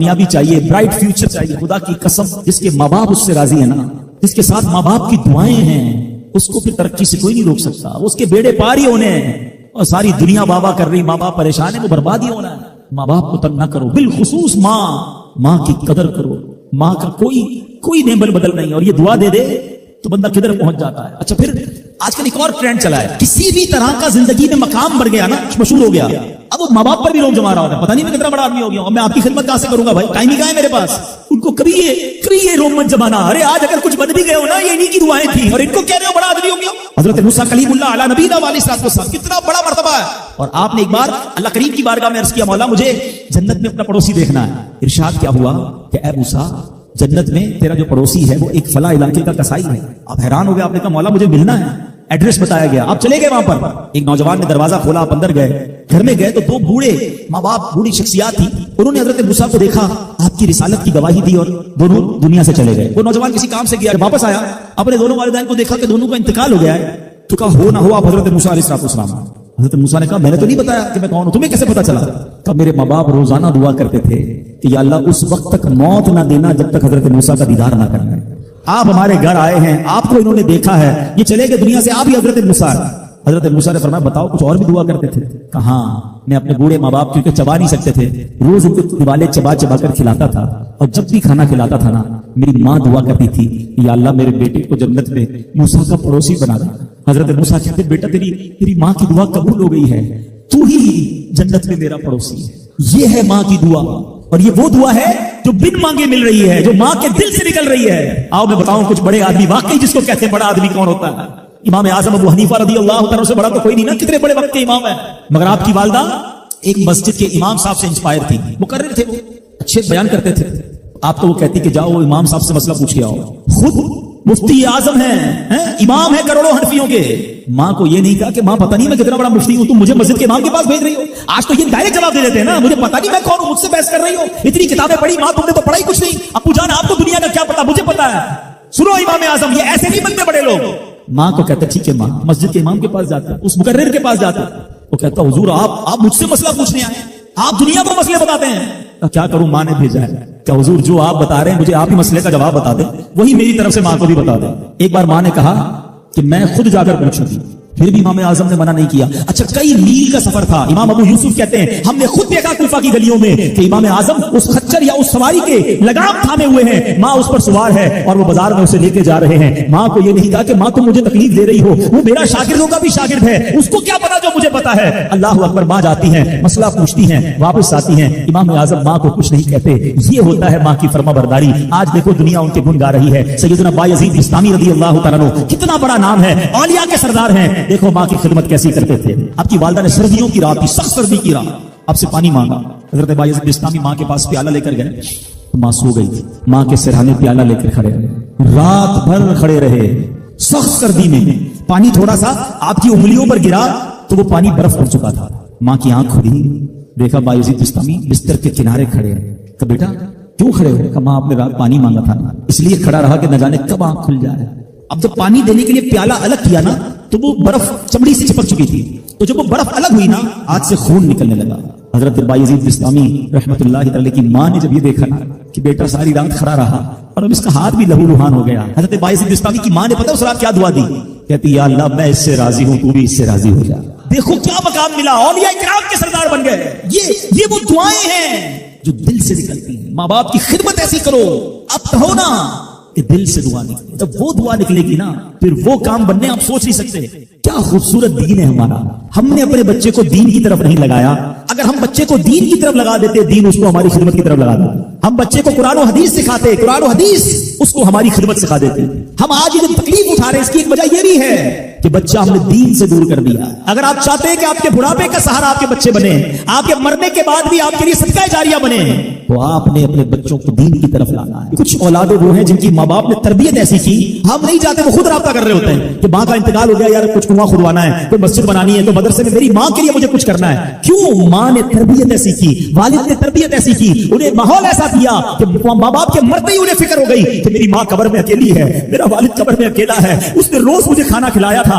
کامیابی چاہیے، bright future چاہیے، خدا کی قسم جس کے ماں باپ اس سے راضی ہے نا، جس کے ساتھ ماں باپ کی دعائیں ہیں، اس کو پھر ترقی سے کوئی نہیں روک سکتا. اس کے بیڑے پار ہی ہونے ہیں، اور ساری دنیا بابا کر رہی، ماں باپ پریشان ہے، وہ برباد ہی ہونا ہے. ماں باپ کو تنگ نہ کرو، بالخصوص ماں کی قدر کرو. ماں کا کوئی نعمت بدل نہیں، اور یہ دعا دے دے تو بندہ کدھر پہنچ جاتا ہے. اچھا پھر آج کل ایک اور ٹرینڈ چلا ہے، کسی بھی طرح کا زندگی میں مقام بڑھ گیا نا، مشہور ہو گیا، اب وہ ماں باپ پر بھی لوگ جما رہا ہوتا ہے. پتہ نہیں میں کتنا بڑا آدمی ہو گیا ہوں، میں آپ کی خدمت کہاں سے کروں گا بھائی، ٹائم ہی کہاں ہے میرے پاس. ان کو کبھی یہ روم مت جمانا. ارے آج اگر کچھ بن بھی گئے ہو نا، یہ انہیں کی دعائیں تھیں، اور ان کو کہہ رہے ہو بڑا آدمی ہو گیا. حضرت موسیٰ کلیم اللہ علیہ نبینا علیہ السلام کتنا بڑا مرتبہ ہے. اور آپ نے ایک بار اللہ کریم کی بارگاہ میں عرض کیا، مولا مجھے جنت میں اپنا پڑوسی دیکھنا ہے. ارشاد کیا ہوا کہ اے موسیٰ، جنت میں تیرا جو پڑوسی ہے وہ ایک فلاں علاقے کا کسائی ہے. آپ حیران ہو گئے، آپ نے کہا مولا مجھے ملنا ہے. ایڈریس بتایا گیا، آپ چلے گئے وہاں پر. ایک نوجوان نے دروازہ کھولا، آپ اندر گئے. گھر میں گئے تو دو بوڑھے ماں باپ، بوڑھی شخصیات تھی. انہوں نے حضرت موسیٰ کو دیکھا، آپ کی رسالت کی گواہی دی، اور دونوں دنیا سے چلے گئے. وہ نوجوان کسی کام سے گیا، واپس آیا، اپنے دونوں والدین کو دیکھا کہ دونوں کا انتقال ہو گیا ہے. تو کہا ہو نہ ہو آپ حضرت موسیٰ علیہ السلام. حضرت موسیٰ نے کہا میں نے تو نہیں بتایا کہ میں کون ہوں، تمہیں کیسے پتا چلا؟ کہ میرے ماں باپ روزانہ دعا کرتے تھے کہ یا اللہ اس وقت تک موت نہ دینا جب تک حضرت موسیٰ کا دیدار نہ کرنا ہے. آپ ہمارے گھر آئے ہیں، آپ کو انہوں نے دیکھا ہے، یہ چلے گئے دنیا سے، آپ ہی حضرت موسیٰ. حضرت موسیٰ نے فرمایا بتاؤ کچھ اور بھی دعا کرتے تھے؟ کہاں میں اپنے بوڑھے ماں باپ کیونکہ چبا نہیں سکتے تھے، روز ان کو دیوالے چبا کر کھلاتا تھا، اور جب بھی کھانا کھلاتا تھا نا، میری ماں دعا کرتی تھی یا اللہ میرے بیٹے کو جنت میں موسیٰ کا پڑوسی بنا دے. حضرت موسیٰ کہتے بیٹا تیری ماں کی دعا قبول ہو گئی ہے، تو ہی جنت میں میرا پڑوسی ہے. یہ ہے ماں کی دعا، اور یہ وہ دعا ہے جو بن مانگے مل رہی ہے، جو ماں کے دل سے نکل رہی ہے. آؤ میں بتاؤں کچھ بڑے آدمی، واقعی جس کو کہتے ہیں بڑا آدمی کون ہوتا ہے؟ امام اعظم ابو حنیفہ رضی اللہ تعالیٰ سے بڑا تو کوئی نہیں نا، کتنے بڑے وقت کے امام ہیں. مگر آپ کی والدہ ایک مسجد کے امام صاحب سے انسپائر تھی، مقرر تھے، وہ اچھے بیان کرتے تھے. آپ کو وہ کہتی کہ جاؤ امام صاحب سے مسئلہ پوچھ کے آؤ. خود مفتی اعظم ہیں، امام ہے کروڑوں حنفیوں کے. ماں کو یہ نہیں کہا کہ ماں پتہ نہیں میں کتنا بڑا مفتی ہوں، تم مجھے مسجد کے امام کے پاس بھیج رہی ہو. آج تو یہ ڈائریکٹ جواب دے دیتے ہیں نا، مجھے پتہ نہیں میں کون ہوں، مجھ سے بحث کر رہی ہو، اتنی کتابیں پڑھی ماں، تم نے تو پڑھائی کچھ نہیں. ابو جان آپ کو دنیا کا کیا پتا، مجھے پتا ہے. سنو امام اعظم، یہ ایسے نہیں بنتے بڑے لوگ. ماں کو کہتے ٹھیک ہے ماں، مسجد کے امام کے پاس جاتا ہے، اس مقرر کے پاس جاتا ہے. وہ کہتا حضور آپ مجھ سے مسئلہ پوچھنے آئے، آپ دنیا کو مسئلے بتاتے ہیں. کیا کروں، ماں نے بھیجا ہے کہ حضور جو آپ بتا رہے ہیں مجھے آپ ہی مسئلے کا جواب بتا دیں، وہی میری طرف سے ماں کو بھی بتا دیں. ایک بار ماں نے کہا کہ میں خود جا کر پوچھوں گی، پھر بھی امام اعظم نے منع نہیں کیا. اچھا کئی میل کا سفر تھا. امام ابو یوسف کہتے ہیں ہم نے خود دیکھا کوفہ کی گلیوں میں کہ امام اعظم اس خچر یا اس سواری کے لگام تھامے ہوئے ہیں، ماں اس پر سوار ہے اور وہ بازار میں اسے لے کے جا رہے ہیں. ماں کو یہ نہیں کہا کہ ماں تم مجھے تکلیف دے رہی ہو، وہ میرا شاگردوں کا بھی شاگرد ہے، اس کو کیا پتا جو مجھے پتا ہے. اللہ اکبر. ماں جاتی ہیں، مسئلہ پوچھتی ہیں، واپس آتی ہیں، امام اعظم ماں کو کچھ نہیں کہتے. یہ ہوتا ہے ماں کی فرما برداری. آج دیکھو دنیا ان کے گن گا رہی ہے. سیدنا بایزید بستامی رضی اللہ تعالیٰ عنہ کتنا بڑا نام ہے، اولیاء کے سردار ہیں. دیکھو ماں کی خدمت کیسی کرتے تھے. آپ کی والدہ نے سردیوں کی رات تھی، سخت سردی کی رات، آپ سے پانی مانگا. حضرت بایزید بستامی ماں کے پاس پیالہ لے کر گئے، ماں سو گئی تھی. ماں کے سرہانے پیالہ لے کر کھڑے رہے، رات بھر کھڑے رہے سخت سردی میں. پانی تھوڑا سا آپ کی انگلیوں پر گرا تو وہ پانی برف ہو چکا تھا. ماں کی آنکھ کھلی، دیکھا بایزید بستامی بستر کے کنارے کھڑے ہیں. کہ بیٹا کیوں کھڑے ہوئے؟ کہ ماں آپ نے رات پانی مانگا تھا، اس لیے کھڑا رہا کہ نہ جانے کب آنکھ کھل جائے. اب جب پانی دینے کے لیے پیالہ الگ کیا نا تو وہ برف چمڑی سے چپک چکی تھی، تو جب وہ برف الگ ہوئی نا ہاتھ سے خون نکلنے لگا. حضرت بایزید بستامی رحمت اللہ تعالی کی ماں نے جب یہ دیکھا نا کہ بیٹا ساری رات کھڑا رہا اور اب اس کا ہاتھ بھی لہو لہان ہو گیا، حضرت بایزید بستامی کی ماں نے پتا اس رات کیا دعا دی؟ کہتی یا اللہ میں اس سے راضی ہوں، تو بھی اس سے راضی ہو جا. دیکھو کیا مقام ملا، اولیاء کرام کے سردار بن گئے. یہ وہ دعائیں ہیں جو دل سے نکلتی ہیں. ماں باپ کی خدمت ایسی کرو، اب کہو نا کہ دل سے دعا نکلے. جب وہ دعا نکلے گی نا پھر وہ کام بننے آپ سوچ نہیں سکتے. کیا خوبصورت دین ہے ہمارا. ہم نے اپنے بچے کو دین کی طرف نہیں لگایا. اگر ہم بچے کو دین کی طرف لگا دیتے، دین اس کو ہماری خدمت کی طرف لگا دیتے. ہم بچے کو قرآن و حدیث سکھاتے، قرآن و حدیث اس کو ہماری خدمت سکھا دیتے. ہم آج یہ تکلیف اٹھا رہے ہیں، اس کی ایک وجہ یہ بھی ہے کہ بچہ ہم نے دین سے دور کر دیا. اگر آپ چاہتے ہیں کہ آپ کے بڑھاپے کا سہارا آپ کے بچے بنے، آپ کے مرنے کے بعد بھی آپ کے لیے صدقہ جاریہ بنے، تو آپ نے اپنے بچوں کو دین کی طرف لانا ہے. کچھ اولادیں وہ ہیں جن کی ماں باپ نے تربیت ایسی کی، ہم نہیں چاہتے، وہ خود رابطہ کر رہے ہوتے ہیں کہ ماں کا انتقال ہو گیا، یار کچھ کنواں کھدوانا ہے، کوئی مسجد بنانی ہے، تو مدرسے میں میری ماں کے لیے مجھے کچھ کرنا ہے. کیوں؟ ماں نے تربیت ایسی کی، والد نے تربیت ایسی کی، انہیں ماحول ایسا دیا کہ ماں باپ کے مرتے ہی انہیں فکر ہو گئی کہ میری ماں قبر میں اکیلی ہے، میرا والد قبر میں اکیلا ہے، اس نے روز مجھے کھانا کھلایا تھا، تھا,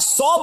100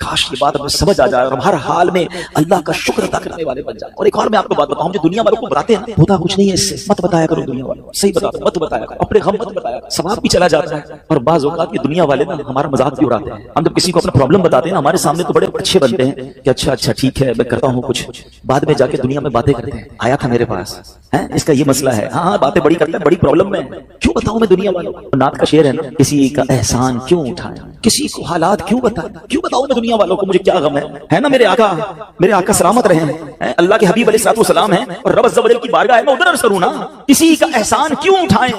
کاش یہ بات ہمیں سمجھ آ جائے اور ہم ہر حال میں اللہ کا شکر ادا کرنے والے بن جائیں. اور ایک اور میں آپ کو بات بتاؤں, جو دنیا والوں کو بتاتے ہیں ہوتا کچھ نہیں ہے اس سے, مت بتایا کرو دنیا والوں, صحیح بتاؤ, مت بتایا کرو, اپنے غم مت بتایا کرو, ثواب بھی چلا جاتا ہے. اور بعض اوقات یہ دنیا والے نا ہمارا مذاق بھی اڑاتے ہیں. ہم جب کسی کو اپنا پرابلم بتاتے ہیں نا, ہمارے سامنے تو بڑے اچھے بنتے ہیں کہ اچھا ٹھیک ہے میں کرتا ہوں کچھ, بعد میں جا کے دنیا میں باتیں کرتے ہیں, آیا تھا میرے پاس اس کا یہ مسئلہ ہے, ہاں باتیں بڑی کرتا ہے, بڑی پرابلم میں, کیوں بتاؤں میں دنیا والوں. نعت کا شعر ہے نا, کسی کا احسان کیوں اٹھائیں, کسی کو حالات کیوں بتائیں, کیوں بتاؤں میں دنیا والوں کو مجھے کیا غم ہے نا. میرے آقا سلامت رہے ہیں, اللہ کے حبیب علیہ الصلوۃ والسلام ہیں, اور رب عز و جل کی بارگاہ ہے, میں ادھر عرض کروں نا, کسی کا احسان کیوں اٹھائیں,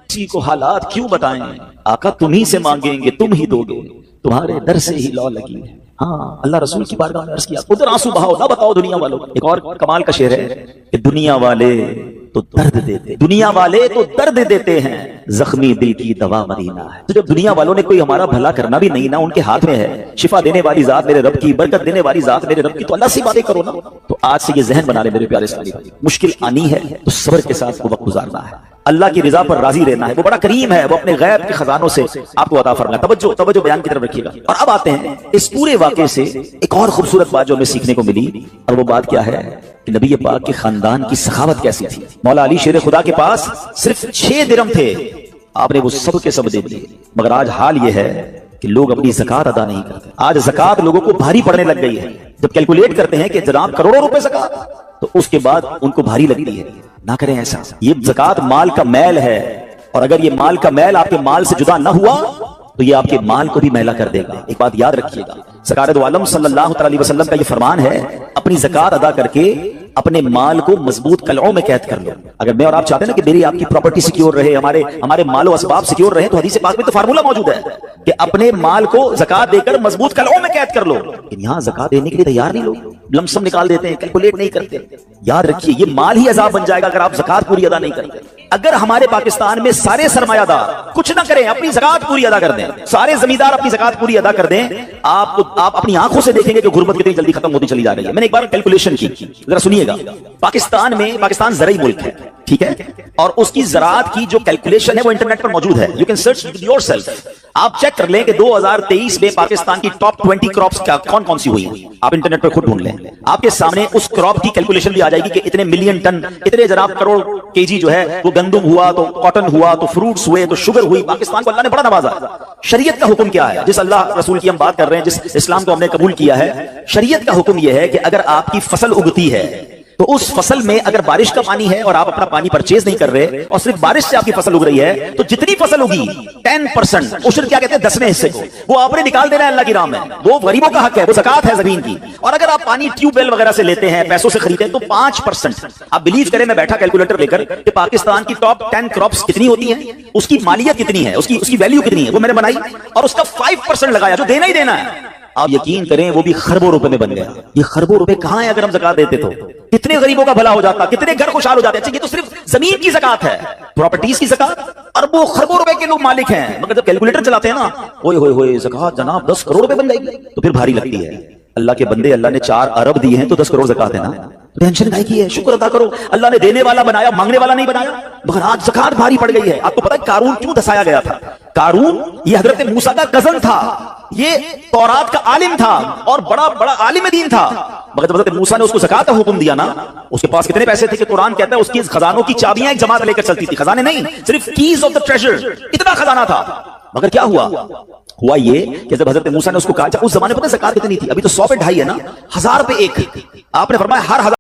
کسی کو حالات کیوں بتائیں, آقا تم ہی سے مانگیں گے تم ہی دو گے, تمہارے در سے ہی لو لگی ہے. ہاں اللہ رسول کی بارگاہ میں عرض کیا, ادھر آنسو بہاؤ, نہ بتاؤ دنیا والوں. ایک اور کمال کا شعر ہے کہ دنیا والے تو درد دیتے, دنیا والے تو درد دیتے ہیں, زخمی دل کی دوا مدینہ ہے. تو جب دنیا والوں نے کوئی ہمارا بھلا کرنا بھی نہیں نا ان کے ہاتھ میں ہے, شفا دینے والی ذات میرے رب کی, برکت دینے والی ذات میرے رب کی, تو اللہ سے باتیں کرو نا. تو آج سے یہ ذہن بنا لے میرے پیارے اسلامی بھائی, مشکل آنی ہے تو صبر کے ساتھ وہ وقت گزارنا ہے, اللہ کی رضا پر راضی رہنا ہے. وہ بڑا کریم ہے, وہ اپنے غیب کے خزانوں سے آپ کو عطا فرمائے. توجہ بیان کی طرف رکھیے گا. اور اب آتے ہیں اس پورے واقعے سے ایک اور خوبصورت بات جو ہمیں سیکھنے کو ملی, اور وہ بات کیا ہے کہ نبی پاک کے خاندان کی سخاوت کیسی تھی. مولا علی شیر خدا کے پاس صرف 6 درہم تھے, آپ نے وہ سب کے سب دے دیے. مگر آج حال یہ ہے کہ لوگ اپنی زکات ادا نہیں کرتے. آج زکات لوگوں کو بھاری پڑنے لگ گئی ہے. جب کیلکولیٹ کرتے ہیں کہ جناب کروڑوں روپے زکات, تو اس کے بعد ان کو بھاری لگتی ہے. نہ کریں ایسا, یہ زکات مال کا میل ہے, اور اگر یہ مال کا میل آپ کے مال سے جدا نہ ہوا تو یہ آپ کے مال کو بھی میلا کر دے گا. ایک بات یاد رکھیے گا, سرکار دو عالم صلی اللہ علیہ وسلم کا یہ فرمان ہے, اپنی زکات ادا کر کے اپنے مال کو مضبوط قلعوں میں قید کر لو. اگر میں اور آپ چاہتے ہیں نا کہ میری آپ کی پراپرٹی سیکیور رہے, ہمارے مال و اسباب سیکیور رہے, تو حدیث پاک میں تو فارمولہ موجود ہے کہ اپنے مال کو زکات دے کر مضبوط قلعوں میں قید کر لو. لیکن یہاں زکات دینے کے لیے تیار نہیں, لوگ لمسم نکال دیتے ہیں, کیلکولیٹ نہیں کرتے. یاد رکھیے یہ مال ہی عذاب بن جائے گا اگر آپ زکات پوری ادا نہیں کرتے. اگر ہمارے پاکستان میں سارے سرمایہ دار کچھ نہ کریں, اپنی زکات پوری ادا کر دیں, سارے زمیندار اپنی زکات پوری ادا کر دیں, آپ اپنی آنکھوں سے دیکھیں گے کہ غربت کتنی جلدی ختم ہوتی چلی جا رہی ہے. میں نے ایک بار کیلکولیشن کی, ذرا سنیے گا. پاکستان زرعی ملک ہے, ٹھیک ہے, اور اس کی زراعت کی جو کیلکولیشن ہے وہ انٹرنیٹ پر موجود ہے. You can search your self. آپ چیک کر لیں کہ 2023 میں پاکستان کی ٹاپ 20 کراپس کون سی ہوئی ہیں, آپ انٹرنیٹ پر خود ڈھونڈ لیں. آپ کے سامنے اس کراپ کی کیلکولیشن بھی آ جائے گی کہ اتنے ملین ٹن, اتنے جناب کروڑ کے جی جو ہے وہ گندم ہوا, تو کاٹن ہوا, تو فروٹس ہوئے, تو شوگر ہوئی. پاکستان کو اللہ نے بڑا نوازا. شریعت کا حکم کیا ہے, جس اللہ رسول کی ہم بات کر رہے ہیں, جس اسلام کو ہم نے قبول کیا ہے, شریعت کا حکم یہ ہے کہ اگر آپ کی فصل اگتی ہے تو اس فصل میں اگر بارش کا پانی ہے اور آپ اپنا پانی پرچیز نہیں کر رہے, اور صرف بارش سے آپ کی فصل اگ رہی ہے, تو جتنی فصل ہوگی 10% عشر, کیا کہتے ہیں 10ویں حصے کو, وہ آپ نے نکال دینا ہے اللہ کی راہ میں. وہ غریبوں کا حق ہے, وہ زکات ہے زمین کی. اور اگر آپ پانی ٹیوب ویل وغیرہ سے لیتے ہیں, پیسوں سے خریدتے ہیں, تو 5%. آپ بلیو کریں, میں بیٹھا کیلکولیٹر لے کر کہ پاکستان کی ٹاپ 10 کراپس کتنی ہوتی ہیں, اس کی مالیت کتنی ہے, اس کی ویلیو کتنی ہے, وہ میں نے بنائی, اور اس کا 5% لگایا جو دینا ہی دینا ہے. آپ یقین کریں وہ بھی خربوں روپے میں بن گیا. یہ خربوں روپے کہاں ہیں اگر ہم زکات دیتے تو, کتنے غریبوں کا بھلا ہو جاتا, کتنے گھر خوشحال ہو جاتے. اچھا یہ تو صرف زمین کی زکات ہے, پراپرٹیز کی زکات, اربوں خربوں روپے کے لوگ مالک ہیں. مگر جب کیلکولیٹر چلاتے ہیں نا, ہوئے زکات جناب 10 کروڑ روپے بن جائے گی, تو پھر بھاری لگتی ہے. اللہ کے بندے, اللہ نے 4 ارب دیے ہیں تو 10 کروڑ زکات ہے نا, ٹینشن نہیں کی ہے, شکر ادا کرو. اللہ نے دینے والا بنایا, مانگنے والا نہیں بنایا. مگر آج زکات بھاری پڑ گئی ہے. آپ کو پتا ہے قارون کیوں دسایا گیا تھا؟ قارون یہ حضرت موسیٰ کا کزن تھا, یہ تورات کا عالم تھا اور بڑا عالم دین تھا. مگر جب حضرت موسیٰ نے اس کو زکات کا حکم دیا نا, اس کے پاس کتنے پیسے تھے کہ قرآن کہتا ہے اس کی خزانوں کی چابیاں ایک جماعت لے کر چلتی تھی. خزانے نہیں, صرف کیز آف دا ٹریجر, اتنا خزانہ تھا. مگر کیا ہوا یہ کہ جب حضرت موسیٰ نے اس کو کہا, اس زمانے پر زکات کتنی تھی, ابھی تو 100 پہ 2.5 ہے نا, 1000 پہ 1. آپ نے فرمایا ہر 1000